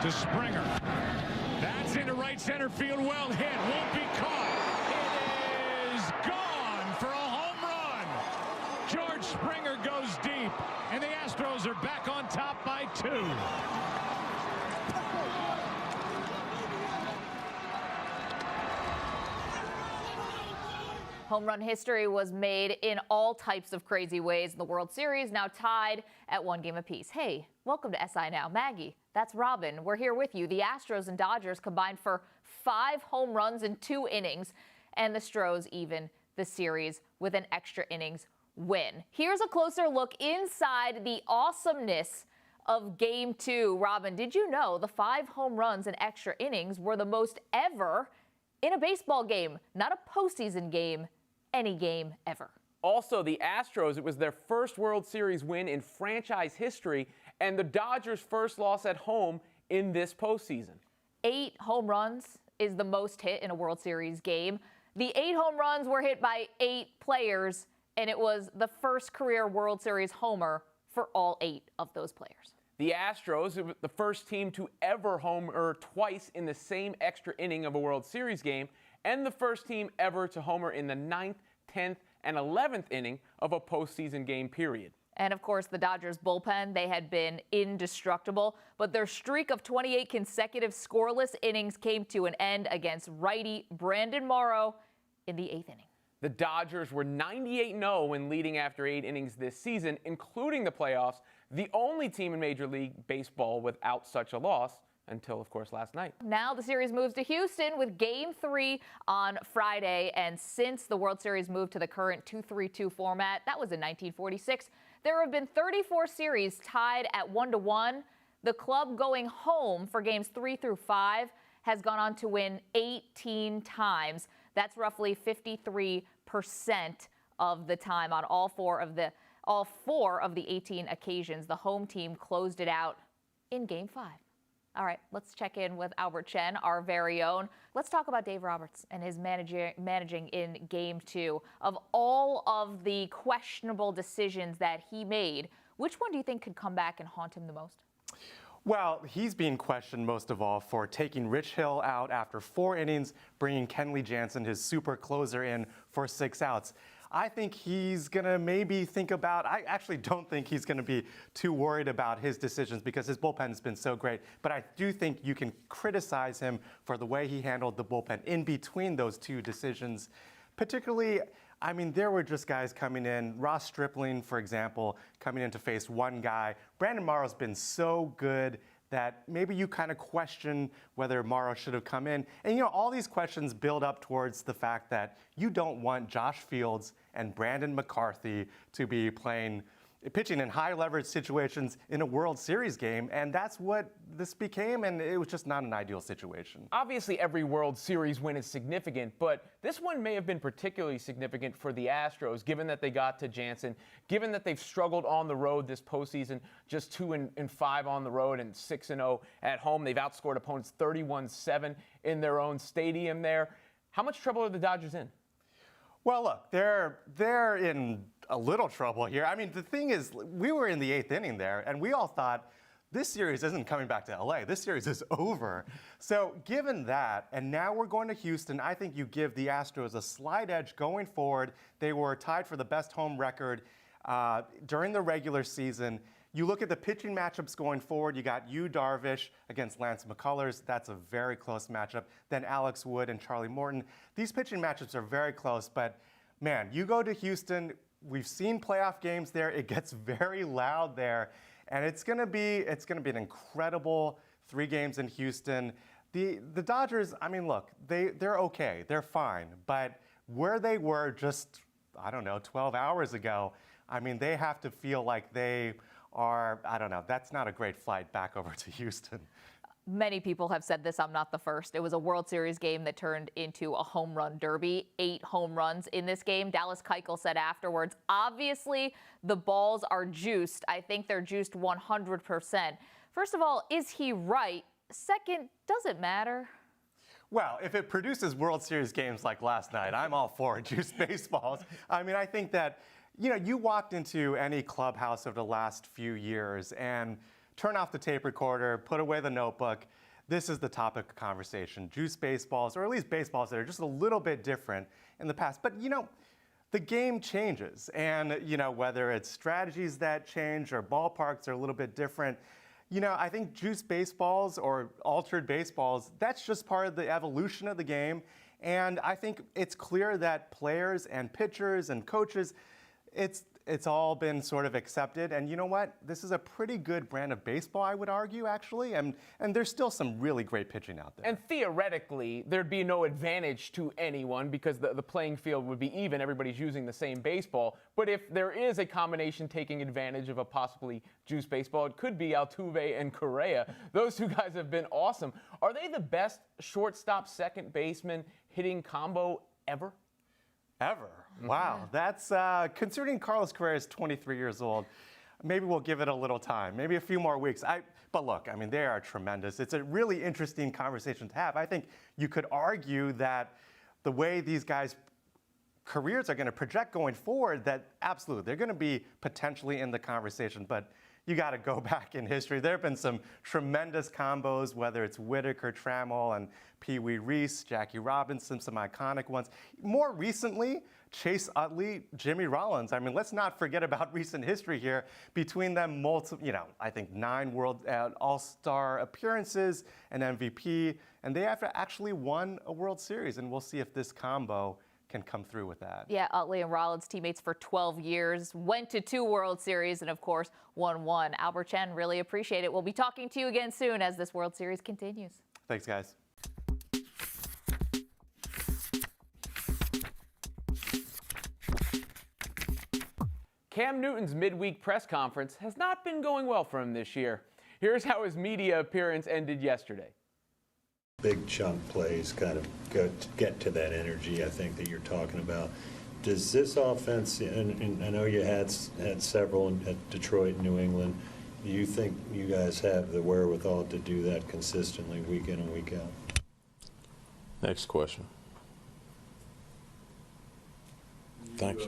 to Springer. That's into right center field. Well hit. Won't be caught. It is gone for a home run. George Springer goes deep, and the Astros are back on top by 2. Home run history was made in all types of crazy ways in the World Series, now tied at 1 game apiece. Hey, welcome to SI Now. Maggie, that's Robin. We're here with you. The Astros and Dodgers combined for 5 home runs in 2 innings, and the Stros even the series with an extra innings win. Here's a closer look inside the awesomeness of Game 2. Robin, did you know the 5 home runs in extra innings were the most ever in a baseball game, not a postseason game, any game ever? Also, the Astros, it was their first World Series win in franchise history and the Dodgers' first loss at home in this postseason. 8 home runs is the most hit in a World Series game. The 8 home runs were hit by 8 players, and it was the first career World Series homer for all 8 of those players. The Astros, it was the first team to ever homer twice in the same extra inning of a World Series game, and the first team ever to homer in the 9th, 10th, and 11th inning of a postseason game period. And of course, the Dodgers bullpen, they had been indestructible, but their streak of 28 consecutive scoreless innings came to an end against righty Brandon Morrow in the 8th inning. The Dodgers were 98-0 when leading after 8 innings this season, including the playoffs, the only team in Major League Baseball without such a loss until, of course, last night. Now the series moves to Houston with Game 3 on Friday, and since the World Series moved to the current 2-3-2 format, that was in 1946, there have been 34 series tied at 1-1. The club going home for Games 3 through 5 has gone on to win 18 times. That's roughly 53% of the time on all four of the 18 occasions. The home team closed it out in Game 5. All right, let's check in with Albert Chen, our very own. Let's talk about Dave Roberts and his managing in Game 2. Of all of the questionable decisions that he made, which one do you think could come back and haunt him the most? Well, he's being questioned most of all for taking Rich Hill out after 4 innings, bringing Kenley Jansen, his super closer, in for 6 outs. I think he's going to maybe think about, I actually don't think he's going to be too worried about his decisions because his bullpen has been so great. But I do think you can criticize him for the way he handled the bullpen in between those 2 decisions. Particularly, I mean, there were just guys coming in. Ross Stripling, for example, coming in to face one guy. Brandon Morrow's been so good that maybe you kind of question whether Morrow should have come in. And, you know, all these questions build up towards the fact that you don't want Josh Fields and Brandon McCarthy to be pitching in high leverage situations in a World Series game, and that's what this became, and it was just not an ideal situation. Obviously, every World Series win is significant, but this one may have been particularly significant for the Astros, given that they got to Jansen, given that they've struggled on the road this postseason, just 2-5 on the road and 6-0 at home. They've outscored opponents 31-7 in their own stadium there. How much trouble are the Dodgers in? Well, look, they're in a little trouble here. I mean, the thing is, we were in the 8th inning there, and we all thought, this series isn't coming back to LA. This series is over. So given that, and now we're going to Houston, I think you give the Astros a slight edge going forward. They were tied for the best home record during the regular season. You look at the pitching matchups going forward, you got Yu Darvish against Lance McCullers. That's a very close matchup. Then Alex Wood and Charlie Morton. These pitching matchups are very close, but man, you go to Houston, we've seen playoff games there. It gets very loud there, and it's gonna be an incredible 3 games in Houston. The Dodgers, I mean, look, they're okay, they're fine, but where they were just, I don't know, 12 hours ago, I mean, they have to feel like they are, I don't know, that's not a great flight back over to Houston. Many people have said this, I'm not the first. It was a World Series game that turned into a home run derby. 8 home runs in this game. Dallas Keuchel said afterwards, obviously the balls are juiced. I think they're juiced 100%. First of all, is he right? Second, does it matter? Well, if it produces World Series games like last night, I'm all for juiced baseballs. I mean, I think that, you know, you walked into any clubhouse over the last few years and turn off the tape recorder, put away the notebook. This is the topic of conversation. Juice baseballs, or at least baseballs that are just a little bit different in the past. But, the game changes. And, whether it's strategies that change or ballparks are a little bit different, I think juice baseballs or altered baseballs, that's just part of the evolution of the game. And I think it's clear that players and pitchers and coaches, it's all been sort of accepted. And you know what? This is a pretty good brand of baseball, I would argue, actually. And there's still some really great pitching out there. And theoretically, there'd be no advantage to anyone because the playing field would be even. Everybody's using the same baseball. But if there is a combination taking advantage of a possibly juice baseball, it could be Altuve and Correa. Those two guys have been awesome. Are they the best shortstop, second baseman hitting combo ever? Ever. Wow. That's considering Carlos Correa is 23 years old. Maybe we'll give it a little time, maybe a few more weeks. But look, they are tremendous. It's a really interesting conversation to have. I think you could argue that the way these guys' careers are going to project going forward, that absolutely they're going to be potentially in the conversation. But you got to go back in history. There have been some tremendous combos, whether it's Whitaker, Trammell, and Pee Wee Reese, Jackie Robinson, some iconic ones. More recently, Chase Utley, Jimmy Rollins. Let's not forget about recent history here. Between them, I think 9 World All-Star appearances, an MVP, and they have actually won a World Series. And we'll see if this combo can come through with that. Yeah, Utley and Rollins, teammates for 12 years, went to 2 World Series and, of course, won 1. Albert Chen, really appreciate it. We'll be talking to you again soon as this World Series continues. Thanks, guys. Cam Newton's midweek press conference has not been going well for him this year. Here's how his media appearance ended yesterday. Big chunk plays kind of get to that energy, I think, that you're talking about. Does this offense, and I know you had several at Detroit, New England, do you think you guys have the wherewithal to do that consistently week in and week out? Next question. Thanks.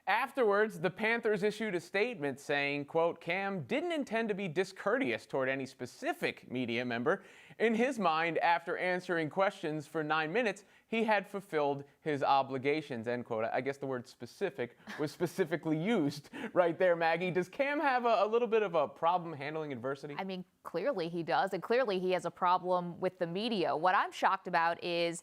Afterwards, the Panthers issued a statement saying, quote, Cam didn't intend to be discourteous toward any specific media member. In his mind, after answering questions for 9 minutes, he had fulfilled his obligations, end quote. I guess the word specific was specifically used right there, Maggie. Does Cam have a little bit of a problem handling adversity? Clearly he does, and clearly he has a problem with the media. What I'm shocked about is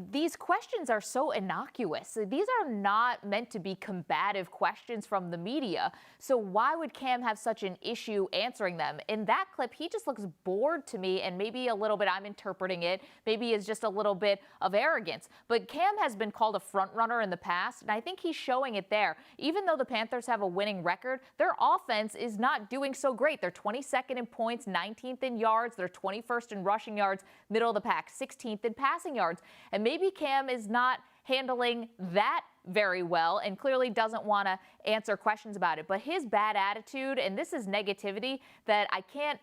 these questions are so innocuous. These are not meant to be combative questions from the media. So why would Cam have such an issue answering them? In that clip, he just looks bored to me, and maybe a little bit, I'm interpreting it, maybe it's just a little bit of arrogance. But Cam has been called a front runner in the past, and I think he's showing it there. Even though the Panthers have a winning record, their offense is not doing so great. They're 22nd in points, 19th in yards, they're 21st in rushing yards, middle of the pack, 16th in passing yards. And maybe Cam is not handling that very well and clearly doesn't want to answer questions about it. But his bad attitude, and this is negativity that I can't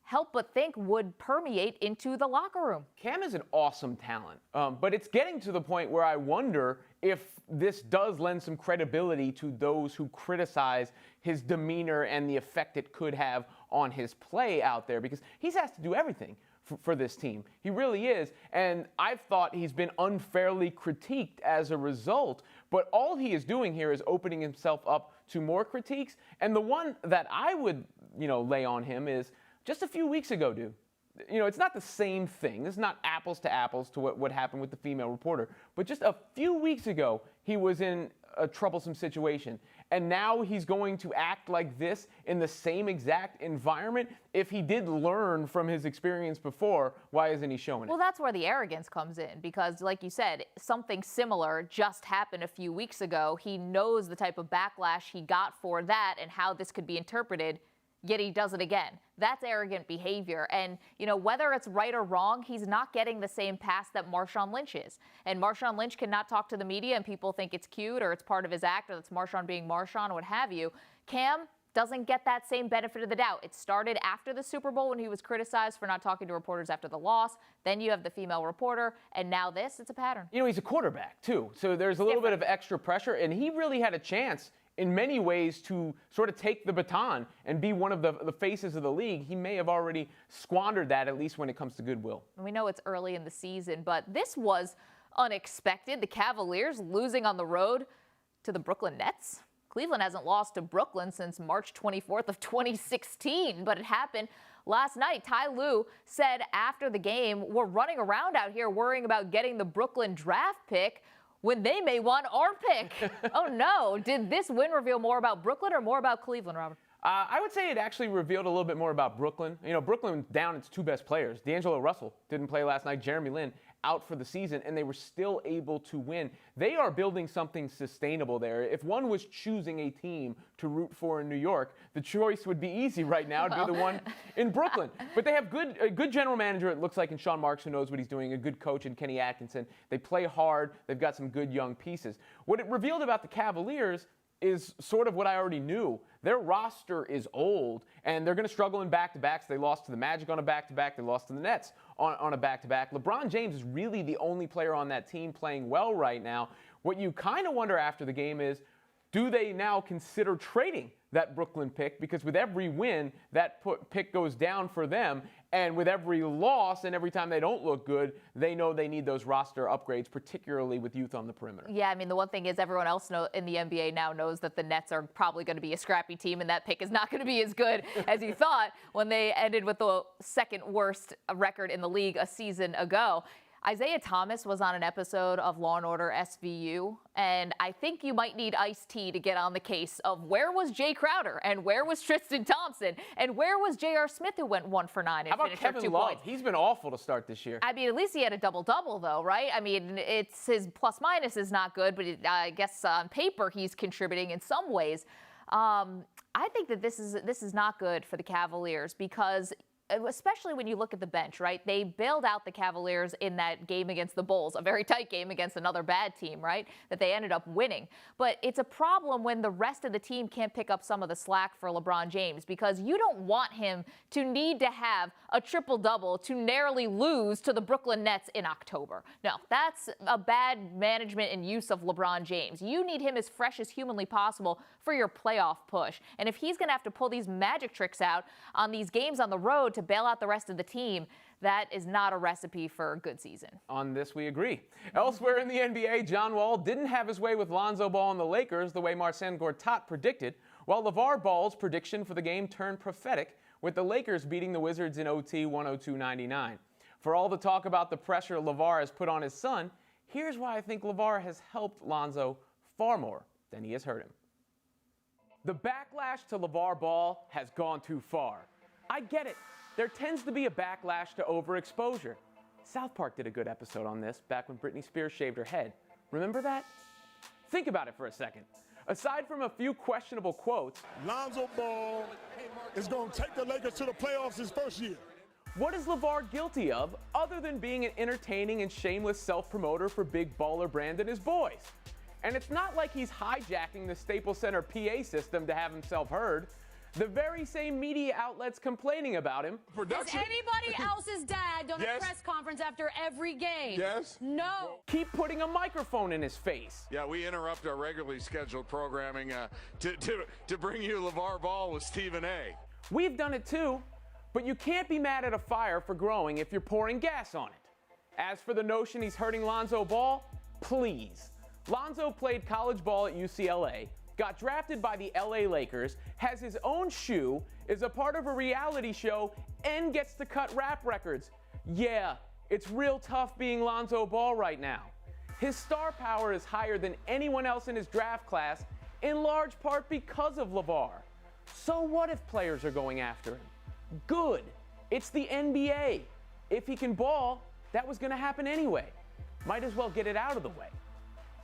help but think would permeate into the locker room. Cam is an awesome talent, but it's getting to the point where I wonder if this does lend some credibility to those who criticize his demeanor and the effect it could have on his play out there, because he's asked to do everything for this team. He really is, and I've thought he's been unfairly critiqued as a result, but all he is doing here is opening himself up to more critiques, and the one that I would, lay on him is just a few weeks ago, dude. It's not the same thing. This is not apples to what happened with the female reporter, but just a few weeks ago, he was in a troublesome situation. And now he's going to act like this in the same exact environment. If he did learn from his experience before, why isn't he showing it? Well, that's where the arrogance comes in, because like you said, something similar just happened a few weeks ago. He knows the type of backlash he got for that and how this could be interpreted, yet he does it again. That's arrogant behavior. And, whether it's right or wrong, he's not getting the same pass that Marshawn Lynch is. And Marshawn Lynch cannot talk to the media and people think it's cute or it's part of his act or it's Marshawn being Marshawn or what have you. Cam doesn't get that same benefit of the doubt. It started after the Super Bowl when he was criticized for not talking to reporters after the loss. Then you have the female reporter, and now this, it's a pattern. He's a quarterback, too. So there's a little bit of extra pressure, and he really had a chance in many ways to sort of take the baton and be one of the faces of the league, he may have already squandered that, at least when it comes to goodwill. We know it's early in the season, but this was unexpected. The Cavaliers losing on the road to the Brooklyn Nets. Cleveland hasn't lost to Brooklyn since March 24th of 2016, but it happened last night. Ty Lue said after the game, we're running around out here worrying about getting the Brooklyn draft pick when they may want our pick. Oh no, did this win reveal more about Brooklyn or more about Cleveland, Robert? I would say it actually revealed a little bit more about Brooklyn. You know, Brooklyn down its two best players. D'Angelo Russell didn't play last night. Jeremy Lin out for the season, and they were still able to win. They are building something sustainable there. If one was choosing a team to root for in New York, the choice would be easy right now to be the one in Brooklyn. But they have a good general manager, it looks like, in Sean Marks, who knows what he's doing, a good coach in Kenny Atkinson. They play hard. They've got some good young pieces. What it revealed about the Cavaliers is sort of what I already knew. Their roster is old, and they're going to struggle in back-to-backs. They lost to the Magic on a back-to-back. They lost to the Nets on a back-to-back. LeBron James is really the only player on that team playing well right now. What you kind of wonder after the game is, do they now consider trading that Brooklyn pick? Because with every win, that pick goes down for them. And with every loss and every time they don't look good, they know they need those roster upgrades, particularly with youth on the perimeter. Yeah, I mean, the one thing is everyone else in the NBA now knows that the Nets are probably going to be a scrappy team, and that pick is not going to be as good as you thought when they ended with the second worst record in the league a season ago. Isaiah Thomas was on an episode of Law & Order SVU, and I think you might need Ice-T to get on the case of where was Jay Crowder and where was Tristan Thompson and where was J.R. Smith, who went 1 for 9 and How about finished Kevin for 2 Love? points. He's been awful to start this year. I mean, at least he had a double-double, though, right? I mean, it's his plus-minus is not good, but I guess on paper he's contributing in some ways. I think that this is not good for the Cavaliers because especially when you look at the bench, right? They bailed out the Cavaliers in that game against the Bulls, a very tight game against another bad team, right? That they ended up winning. But it's a problem when the rest of the team can't pick up some of the slack for LeBron James because you don't want him to need to have a triple-double to narrowly lose to the Brooklyn Nets in October. No, that's a bad management and use of LeBron James. You need him as fresh as humanly possible for your playoff push. And if he's going to have to pull these magic tricks out on these games on the road to bail out the rest of the team, that is not a recipe for a good season. On this, we agree. Elsewhere in the NBA, John Wall didn't have his way with Lonzo Ball and the Lakers the way Marcin Gortat predicted, while LeVar Ball's prediction for the game turned prophetic, with the Lakers beating the Wizards in OT 102-99. For all the talk about the pressure LeVar has put on his son, here's why I think LeVar has helped Lonzo far more than he has hurt him. The backlash to LeVar Ball has gone too far. I get it. There tends to be a backlash to overexposure. South Park did a good episode on this back when Britney Spears shaved her head. Remember that? Think about it for a second. Aside from a few questionable quotes, Lonzo Ball is going to take the Lakers to the playoffs his first year. What is LeVar guilty of other than being an entertaining and shameless self-promoter for Big Baller Brand and his boys? And it's not like he's hijacking the Staples Center PA system to have himself heard. The very same media outlets complaining about him. Has anybody else's dad done a press conference after every game? Yes. No. Keep putting a microphone in his face. Yeah, we interrupt our regularly scheduled programming to bring you LeVar Ball with Stephen A. We've done it too, but you can't be mad at a fire for growing if you're pouring gas on it. As for the notion he's hurting Lonzo Ball, please. Lonzo played college ball at UCLA, got drafted by the LA Lakers, has his own shoe, is a part of a reality show, and gets to cut rap records. Yeah, it's real tough being Lonzo Ball right now. His star power is higher than anyone else in his draft class, in large part because of LeVar. So what if players are going after him? Good. It's the NBA. If he can ball, that was going to happen anyway. Might as well get it out of the way.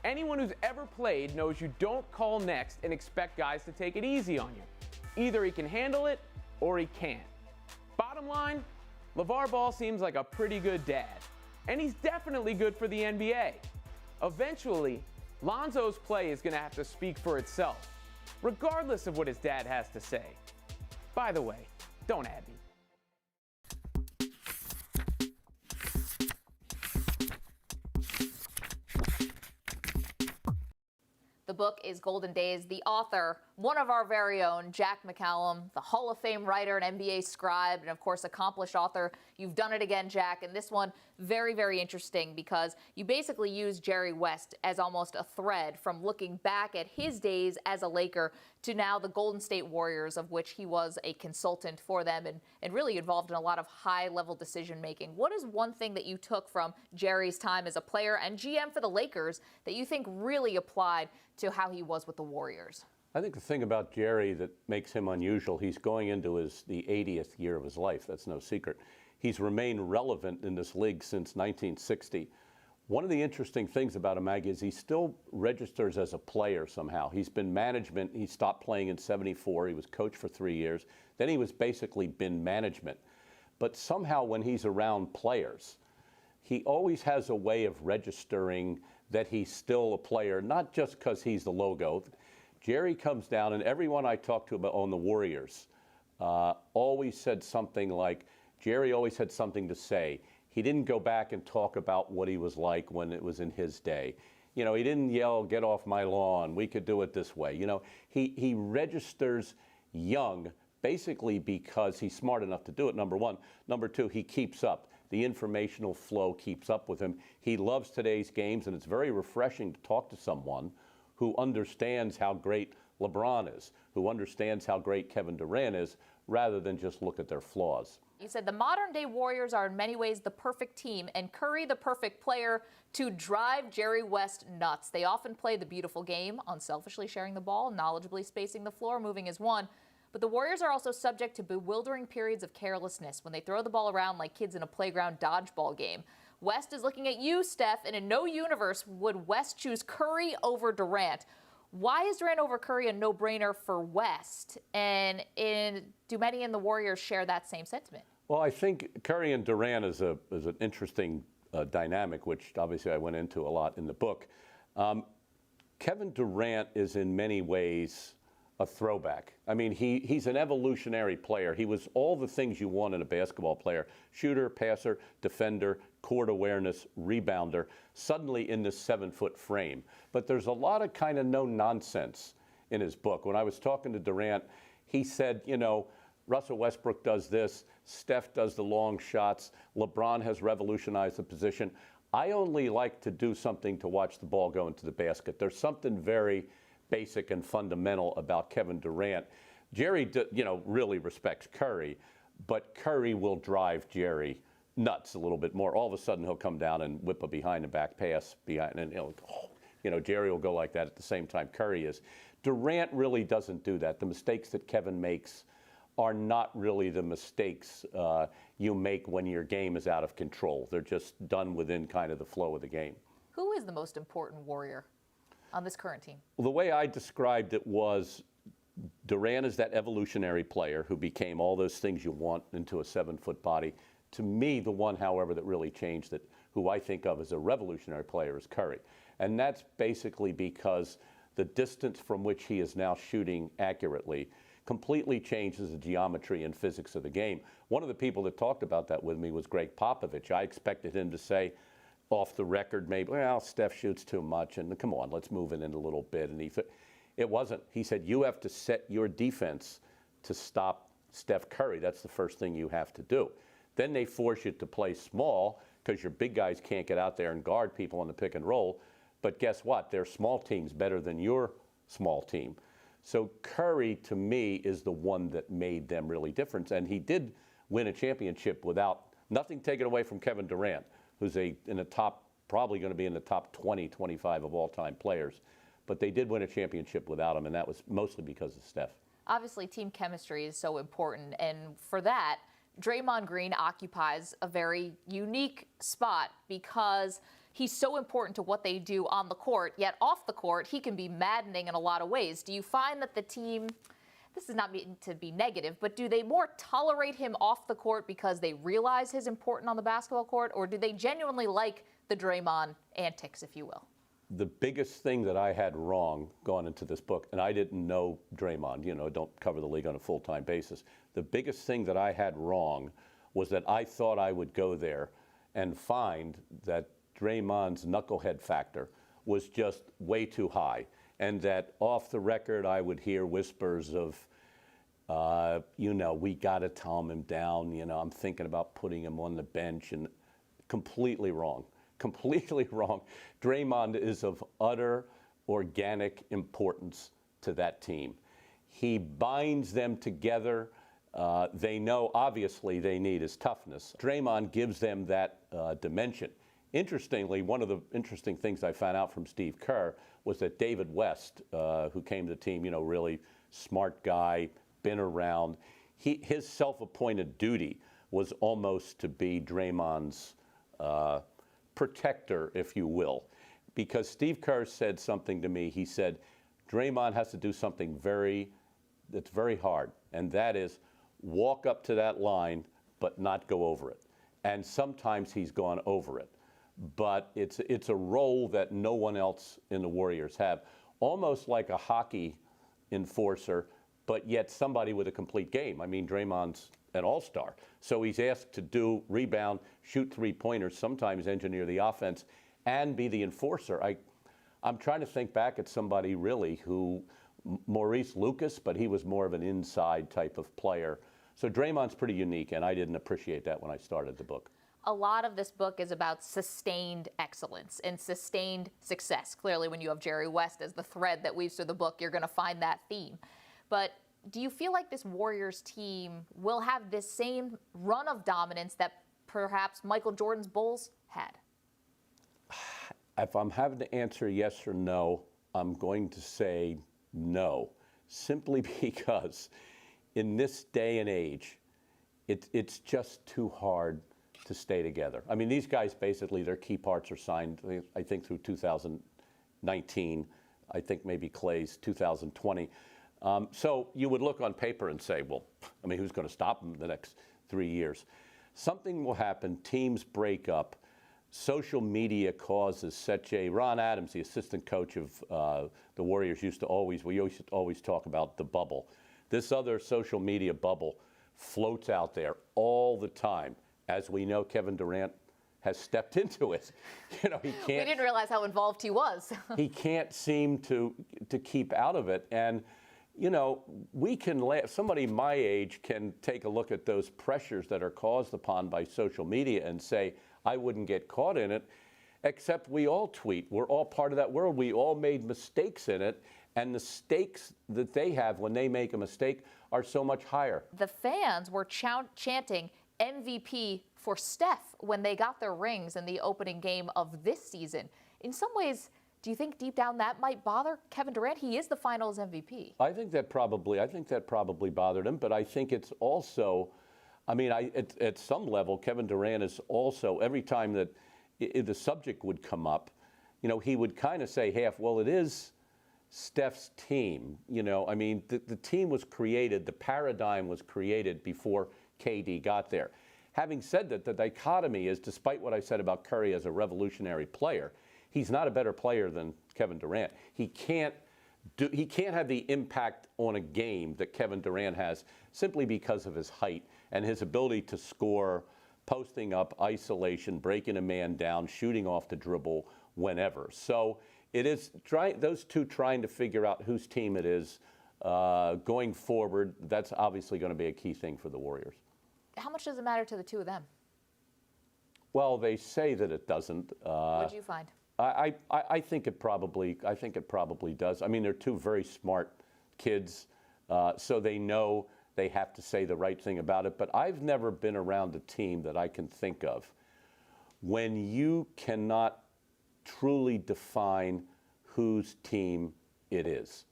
Anyone who's ever played knows you don't call next and expect guys to take it easy on you. Either he can handle it or he can't. Bottom line, LeVar Ball seems like a pretty good dad. And he's definitely good for the NBA. Eventually, Lonzo's play is going to have to speak for itself, regardless of what his dad has to say. By the way, don't add me. The book is Golden Days. The author, one of our very own, Jack McCallum, the Hall of Fame writer and NBA scribe, and of course, accomplished author. You've done it again, Jack. And this one, very, very interesting because you basically use Jerry West as almost a thread from looking back at his days as a Laker to now the Golden State Warriors, of which he was a consultant for them and really involved in a lot of high-level decision-making. What is one thing that you took from Jerry's time as a player and GM for the Lakers that you think really applied to how he was with the Warriors? I think the thing about Jerry that makes him unusual, he's going into the 80th year of his life. That's no secret. He's remained relevant in this league since 1960. One of the interesting things about him, Maggie, is he still registers as a player somehow. He's been management. He stopped playing in '74. He was coach for 3 years. Then he was basically been management. But somehow when he's around players, he always has a way of registering that he's still a player, not just because he's the logo. Jerry comes down, and everyone I talked to about on the Warriors always said something like, Jerry always had something to say. He didn't go back and talk about what he was like when it was in his day. You know, he didn't yell, "Get off my lawn, we could do it this way." You know, he registers young basically because he's smart enough to do it, number one. Number two, he keeps up. The informational flow keeps up with him. He loves today's games, and it's very refreshing to talk to someone who understands how great LeBron is, who understands how great Kevin Durant is, rather than just look at their flaws. You said the modern-day Warriors are in many ways the perfect team, and Curry the perfect player to drive Jerry West nuts. They often play the beautiful game, unselfishly sharing the ball, knowledgeably spacing the floor, moving as one. But the Warriors are also subject to bewildering periods of carelessness when they throw the ball around like kids in a playground dodgeball game. West is looking at you, Steph, and in no universe would West choose Curry over Durant. Why is Durant over Curry a no-brainer for West? And do many in the Warriors share that same sentiment? Well, I think Curry and Durant is an interesting dynamic, which obviously I went into a lot in the book. Kevin Durant is in many ways a throwback. I mean, he's an evolutionary player. He was all the things you want in a basketball player: shooter, passer, defender, court awareness, rebounder, suddenly in this 7-foot frame. But there's a lot of kind of no nonsense in his book. When I was talking to Durant, he said, you know, Russell Westbrook does this, Steph does the long shots, LeBron has revolutionized the position. I only like to do something to watch the ball go into the basket. There's something very basic and fundamental about Kevin Durant. Jerry, really respects Curry, but Curry will drive Jerry nuts a little bit more. All of a sudden, he'll come down and whip a behind-the-back pass behind, and Jerry will go like that at the same time Curry is. Durant really doesn't do that. The mistakes that Kevin makes are not really the mistakes you make when your game is out of control. They're just done within kind of the flow of the game. Who is the most important Warrior on this current team? Well, the way I described it was Durant is that evolutionary player who became all those things you want into a 7-foot body. To me, the one, however, that really changed it, who I think of as a revolutionary player, is Curry. And that's basically because the distance from which he is now shooting accurately completely changes the geometry and physics of the game. One of the people that talked about that with me was Greg Popovich. I expected him to say, off the record, maybe, well, Steph shoots too much, and come on, let's move it in a little bit. And it wasn't. He said, you have to set your defense to stop Steph Curry. That's the first thing you have to do. Then they force you to play small because your big guys can't get out there and guard people on the pick and roll. But guess what? Their small team's better than your small team. So Curry, to me, is the one that made them really different. And he did win a championship without nothing taken away from Kevin Durant, who's probably going to be in the top 20, 25 of all-time players. But they did win a championship without him, and that was mostly because of Steph. Obviously, team chemistry is so important, and for that, Draymond Green occupies a very unique spot because he's so important to what they do on the court, yet off the court, he can be maddening in a lot of ways. Do you find that the team, this is not meant to be negative, but do they more tolerate him off the court because they realize his importance on the basketball court, or do they genuinely like the Draymond antics, if you will? The biggest thing that I had wrong going into this book, and I didn't know Draymond, don't cover the league on a full-time basis. The biggest thing that I had wrong was that I thought I would go there and find that Draymond's knucklehead factor was just way too high. and that off the record I would hear whispers of, we got to calm him down. I'm thinking about putting him on the bench, and completely wrong. Completely wrong. Draymond is of utter organic importance to that team. He binds them together. They know, obviously, they need his toughness. Draymond gives them that dimension. Interestingly, one of the interesting things I found out from Steve Kerr was that David West, who came to the team, really smart guy, been around, his self-appointed duty was almost to be Draymond's protector, if you will, because Steve Kerr said something to me. He said, Draymond has to do something that's very hard, and that is walk up to that line but not go over it. And sometimes he's gone over it. But it's a role that no one else in the Warriors have, almost like a hockey enforcer, but yet somebody with a complete game. I mean, Draymond's an all-star. So he's asked to do rebound, shoot three-pointers, sometimes engineer the offense, and be the enforcer. I'm trying to think back at somebody really who, Maurice Lucas, but he was more of an inside type of player. So Draymond's pretty unique, and I didn't appreciate that when I started the book. A lot of this book is about sustained excellence and sustained success. Clearly, when you have Jerry West as the thread that weaves through the book, you're going to find that theme. But do you feel like this Warriors team will have this same run of dominance that perhaps Michael Jordan's Bulls had? If I'm having to answer yes or no, I'm going to say no, simply because in this day and age, it's just too hard to stay together. I mean, these guys basically, their key parts are signed, I think, through 2019. I think maybe Clay's 2020. So you would look on paper and say, well, I mean, who's going to stop them in the next 3 years? Something will happen. Teams break up. Social media causes such a... Ron Adams, the assistant coach of the Warriors, we used to always talk about the bubble. This other social media bubble floats out there all the time. As we know, Kevin Durant has stepped into it. He can't... We didn't realize how involved he was. He can't seem to keep out of it. And, we can somebody my age can take a look at those pressures that are caused upon by social media and say, I wouldn't get caught in it, except we all tweet. We're all part of that world. We all made mistakes in it, and the stakes that they have when they make a mistake are so much higher. The fans were chanting MVP for Steph when they got their rings in the opening game of this season. In some ways, do you think deep down that might bother Kevin Durant? He is the Finals MVP. I think that probably bothered him, but I think it's also, at some level, Kevin Durant is also, every time that the subject would come up, he would kind of say half, well, it is Steph's team. The team was created, the paradigm was created before KD got there. Having said that, the dichotomy is, despite what I said about Curry as a revolutionary player, he's not a better player than Kevin Durant. He can't have the impact on a game that Kevin Durant has simply because of his height and his ability to score, posting up, isolation, breaking a man down, shooting off the dribble whenever. So it is those two trying to figure out whose team it is going forward. That's obviously going to be a key thing for the Warriors. How much does it matter to the two of them? Well, they say that it doesn't. What did you find? I think it probably does. I mean, they're two very smart kids, so they know they have to say the right thing about it. But I've never been around a team that I can think of when you cannot truly define whose team it is.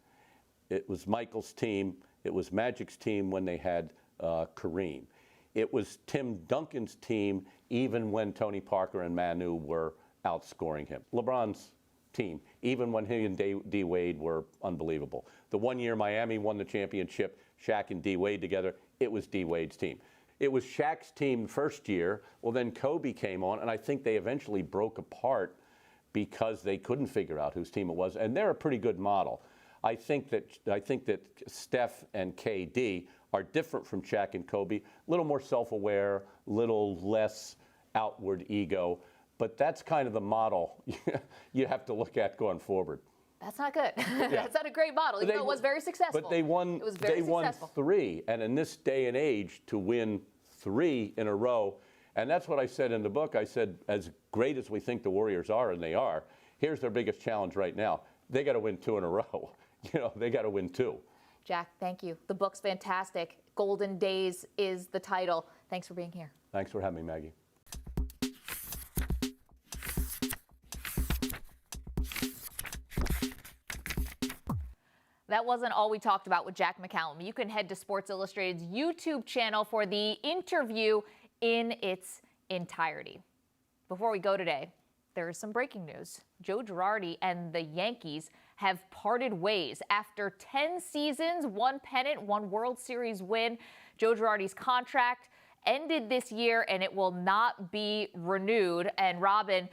It was Michael's team. It was Magic's team when they had Kareem. It was Tim Duncan's team even when Tony Parker and Manu were outscoring him. LeBron's team, even when he and D. Wade were unbelievable. The one year Miami won the championship, Shaq and D. Wade together, it was D. Wade's team. It was Shaq's team first year. Well, then Kobe came on, and I think they eventually broke apart because they couldn't figure out whose team it was, and they're a pretty good model. I think that Steph and KD are different from Shaq and Kobe, a little more self-aware, a little less outward ego, but that's kind of the model you have to look at going forward. That's not good. That's not a great model, even though it was very successful. But they won. It was very successful. Won 3, and in this day and age, to win 3 in a row, and that's what I said in the book. I said, as great as we think the Warriors are, and they are, here's their biggest challenge right now. They got to win 2 in a row. They got to win 2. Jack, thank you. The book's fantastic. Golden Days is the title. Thanks for being here. Thanks for having me, Maggie. That wasn't all we talked about with Jack McCallum. You can head to Sports Illustrated's YouTube channel for the interview in its entirety. Before we go today, there is some breaking news. Joe Girardi and the Yankees have parted ways. After 10 seasons, 1 pennant, 1 World Series win, Joe Girardi's contract ended this year and it will not be renewed. And Robin,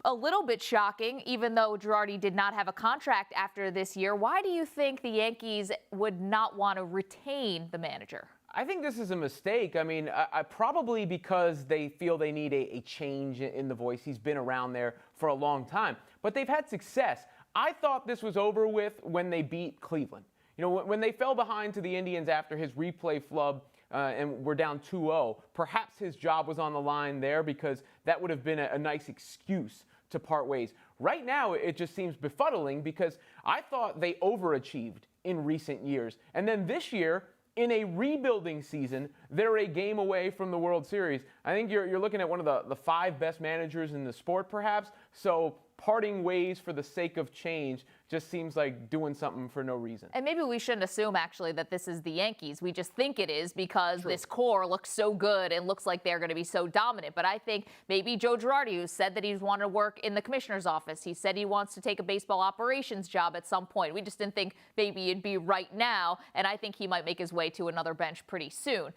a little bit shocking, even though Girardi did not have a contract after this year. Why do you think the Yankees would not want to retain the manager? I think this is a mistake. I mean, probably because they feel they need a change in the voice. He's been around there for a long time, but they've had success. I thought this was over with when they beat Cleveland. When they fell behind to the Indians after his replay flub and were down 2-0, perhaps his job was on the line there because that would have been a nice excuse to part ways. Right now, it just seems befuddling because I thought they overachieved in recent years. And then this year, in a rebuilding season, they're a game away from the World Series. I think you're looking at one of the 5 best managers in the sport, perhaps. So parting ways for the sake of change just seems like doing something for no reason. And maybe we shouldn't assume, actually, that this is the Yankees. We just think it is because this core looks so good and looks like they're going to be so dominant. But I think maybe Joe Girardi, who said that he's wanted to work in the commissioner's office, he said he wants to take a baseball operations job at some point. We just didn't think maybe it'd be right now, and I think he might make his way to another bench pretty soon.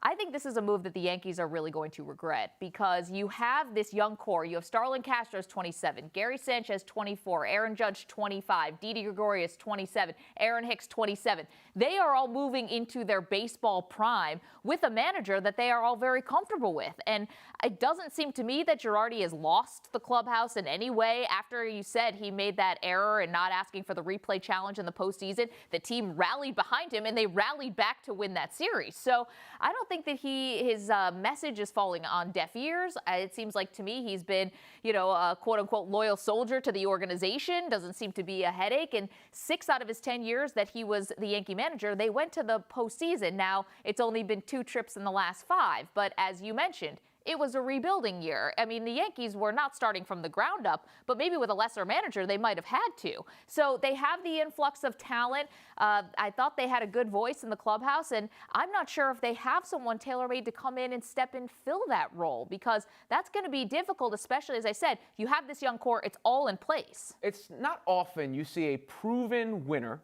I think this is a move that the Yankees are really going to regret because you have this young core. You have Starlin Castro's 27, Gary Sanchez 24, Aaron Judge 25, Didi Gregorius 27, Aaron Hicks 27. They are all moving into their baseball prime with a manager that they are all very comfortable with. And it doesn't seem to me that Girardi has lost the clubhouse in any way. After you said he made that error in not asking for the replay challenge in the postseason, the team rallied behind him and they rallied back to win that series. So I don't think that his message is falling on deaf ears. It seems like to me he's been, a quote-unquote loyal soldier to the organization. Doesn't seem to be a headache. And 6 out of his 10 years that he was the Yankee manager, they went to the postseason. Now, it's only been 2 trips in the last 5. But as you mentioned, it was a rebuilding year. I mean, the Yankees were not starting from the ground up, but maybe with a lesser manager, they might have had to. So they have the influx of talent. I thought they had a good voice in the clubhouse, and I'm not sure if they have someone tailor-made to come in and step in, fill that role, because that's going to be difficult, especially, as I said, you have this young core, it's all in place. It's not often you see a proven winner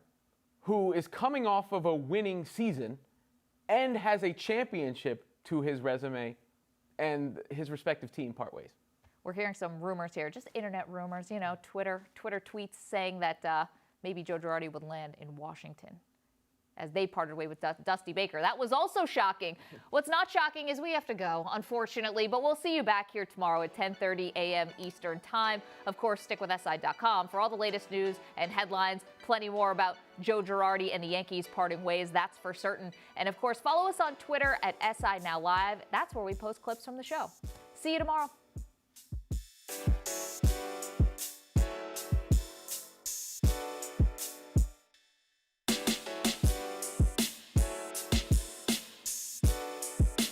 who is coming off of a winning season and has a championship to his resume and his respective team part ways. We're hearing some rumors here, just internet rumors, Twitter tweets saying that maybe Joe Girardi would land in Washington as they parted way with Dusty Baker. That was also shocking. What's not shocking is we have to go, unfortunately, but we'll see you back here tomorrow at 10:30 a.m. Eastern Time. Of course, stick with SI.com for all the latest news and headlines, plenty more about Joe Girardi and the Yankees parting ways, that's for certain. And of course, follow us on Twitter at SI Now Live. That's where we post clips from the show. See you tomorrow.